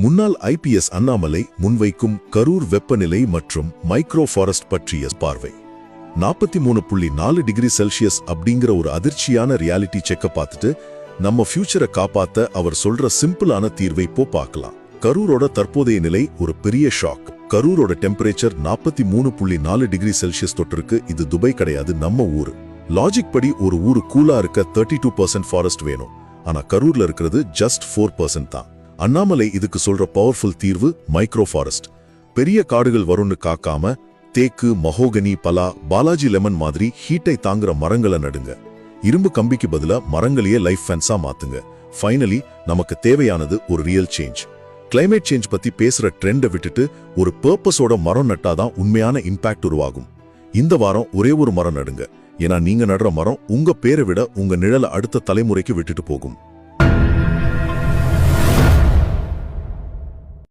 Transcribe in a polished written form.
முன்னாள் ஐபிஎஸ் அண்ணாமலை முன்வைக்கும் கரூர் வெப்பநிலை மற்றும் மைக்ரோ ஃபாரஸ்ட் பற்றிய பார்வை. 43.4 டிகிரி செல்சியஸ் அப்படிங்கிற ஒரு அதிர்ச்சியான ரியாலிட்டி செக்க பார்த்துட்டு நம்ம ஃபியூச்சரை காப்பாத்த அவர் சொல்ற சிம்பிளான தீர்வை பார்க்கலாம். கரூரோட தற்போதைய நிலை ஒரு பெரிய ஷாக். கரூரோட டெம்பரேச்சர் 43.4 டிகிரி செல்சியஸ் தொட்டிருக்கு. இது துபாய் கிடையாது, நம்ம ஊரு. லாஜிக் படி ஒரு ஊரு கூலா இருக்க 32% ஃபாரஸ்ட் வேணும். ஆனா கரூர்ல இருக்கிறது ஜஸ்ட் 4% தான். அண்ணாமலை இதுக்கு சொல்ற பவர்ஃபுல் தீர்வு மைக்ரோ ஃபாரஸ்ட். பெரிய காடுகள் வரும்னு காக்காம தேக்கு, மஹோகனி, பலா, பாலாஜி லெமன் மாதிரி ஹீட்டை தாங்குற மரங்களை நடுங்க. இரும்பு கம்பிக்கு பதிலா மரங்களையே லைஃப் ஃபென்ஸா மாத்துங்க. ஃபைனலி நமக்கு தேவையானது ஒரு ரியல் சேஞ்ச். கிளைமேட் சேஞ்ச் பத்தி பேசுற ட்ரெண்டை விட்டுட்டு ஒரு பர்பஸோட மரம் நட்டாதான் உண்மையான இம்பாக்ட் உருவாகும். இந்த வாரம் ஒரே ஒரு மரம் நடுங்க. ஏன்னா நீங்க நடுற மரம் உங்க பேரை விட உங்க நிழலை அடுத்த தலைமுறைக்கு விட்டுட்டு போகும்.